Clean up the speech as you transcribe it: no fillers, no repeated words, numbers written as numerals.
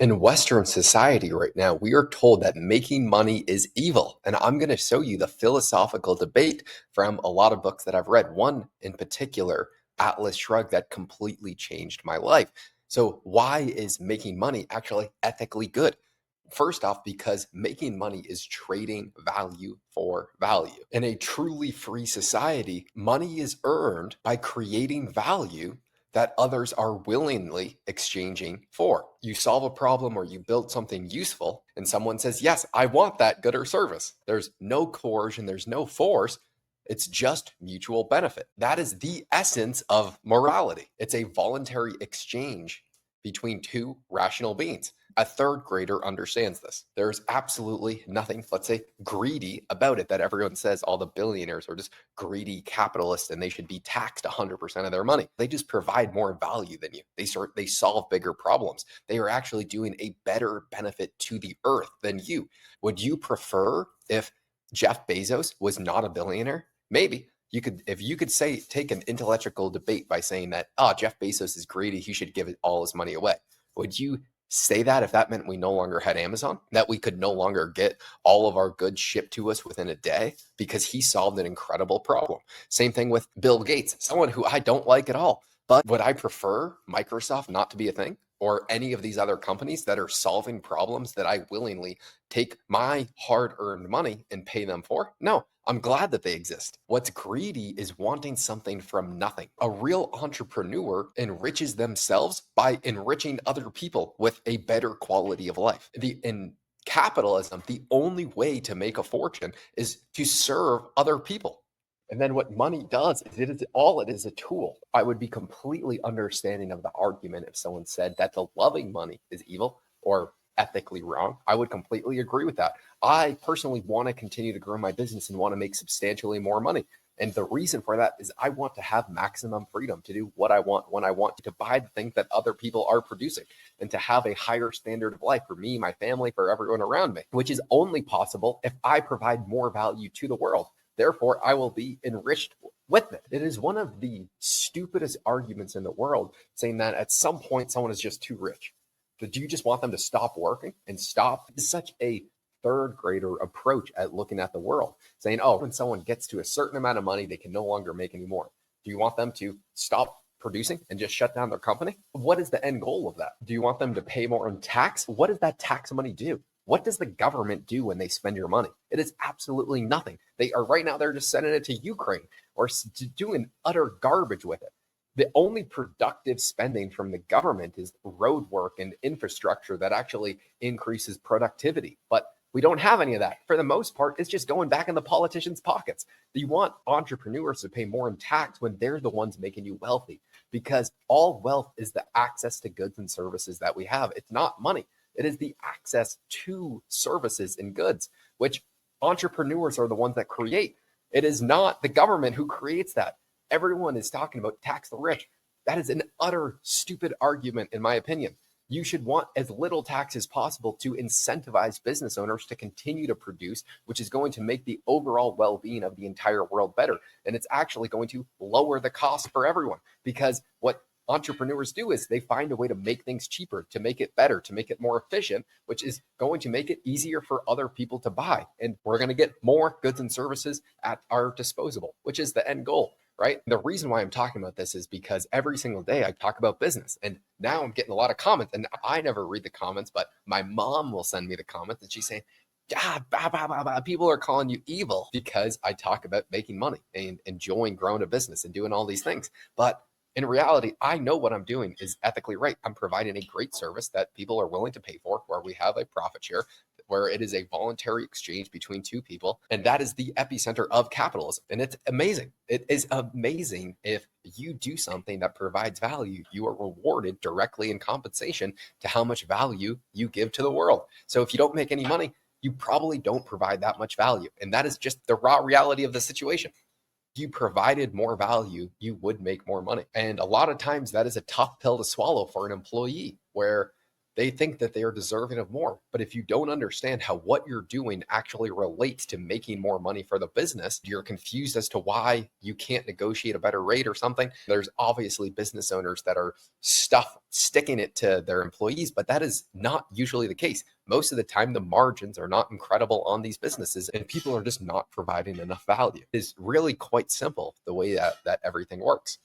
In Western society right now, we are told that making money is evil. And I'm going to show you the philosophical debate from a lot of books that I've read. One in particular, Atlas Shrugged, that completely changed my life. So, why is making money actually ethically good? First off, because making money is trading value for value. In a truly free society, money is earned by creating value that others are willingly exchanging for. You solve a problem or you build something useful, and someone says, yes, I want that good or service. There's no coercion, there's no force. It's just mutual benefit. That is the essence of morality. It's a voluntary exchange between two rational beings. A third grader understands this. There's absolutely nothing, let's say, greedy about it, that everyone says all the billionaires are just greedy capitalists and they should be taxed 100% of their money. They just provide more value than you. They solve bigger problems. They are actually doing a better benefit to the earth than you. Would you prefer if Jeff Bezos was not a billionaire? Maybe. You could, if you could say, take an intellectual debate by saying that, oh, Jeff Bezos is greedy, he should give all his money away. Would you say that if that meant we no longer had Amazon, that we could no longer get all of our goods shipped to us within a day because he solved an incredible problem? Same thing with Bill Gates, someone who I don't like at all. But would I prefer Microsoft not to be a thing, or any of these other companies that are solving problems that I willingly take my hard earned money and pay them for? No, I'm glad that they exist. What's greedy is wanting something from nothing. A real entrepreneur enriches themselves by enriching other people with a better quality of life. In capitalism, the only way to make a fortune is to serve other people. And then what money does is it is a tool. I would be completely understanding of the argument if someone said that the loving money is evil or ethically wrong. I would completely agree with that. I personally want to continue to grow my business and want to make substantially more money. And the reason for that is I want to have maximum freedom to do what I want when I want, to buy the things that other people are producing, and to have a higher standard of life for me, my family, for everyone around me, which is only possible if I provide more value to the world. Therefore, I will be enriched with it. It is one of the stupidest arguments in the world, saying that at some point someone is just too rich. Do you just want them to stop working and stop? It's such a third grader approach at looking at the world, saying, oh, when someone gets to a certain amount of money, they can no longer make any more. Do you want them to stop producing and just shut down their company? What is the end goal of that? Do you want them to pay more in tax? What does that tax money do? What does the government do when they spend your money? It is absolutely nothing. They are right now, they're just sending it to Ukraine or doing utter garbage with it. The only productive spending from the government is road work and infrastructure that actually increases productivity. But we don't have any of that. For the most part, it's just going back in the politicians' pockets. You want entrepreneurs to pay more in tax when they're the ones making you wealthy, because all wealth is the access to goods and services that we have. It's not money. It is the access to services and goods, which entrepreneurs are the ones that create. It is not the government who creates that. Everyone is talking about tax the rich. That is an utter stupid argument, in my opinion. You should want as little tax as possible to incentivize business owners to continue to produce, which is going to make the overall well being of the entire world better. And it's actually going to lower the cost for everyone, because what entrepreneurs do is they find a way to make things cheaper, to make it better, to make it more efficient, which is going to make it easier for other people to buy. And we're going to get more goods and services at our disposal, which is the end goal. Right. The reason why I'm talking about this is because every single day I talk about business, and now I'm getting a lot of comments, and I never read the comments, but my mom will send me the comments and she's saying, bah, bah, bah, bah, bah. People are calling you evil because I talk about making money and enjoying growing a business and doing all these things. But in reality, I know what I'm doing is ethically right. I'm providing a great service that people are willing to pay for, where we have a profit share, where it is a voluntary exchange between two people. And that is the epicenter of capitalism. And it's amazing. It is amazing. If you do something that provides value, you are rewarded directly in compensation to how much value you give to the world. So if you don't make any money, you probably don't provide that much value. And that is just the raw reality of the situation. If you provided more value, you would make more money. And a lot of times that is a tough pill to swallow for an employee, where They think that they are deserving of more. But if you don't understand how what you're doing actually relates to making more money for the business, you're confused as to why you can't negotiate a better rate or something. There's obviously business owners that are sticking it to their employees, but that is not usually the case. Most of the time, the margins are not incredible on these businesses, and people are just not providing enough value. It's really quite simple the way that everything works.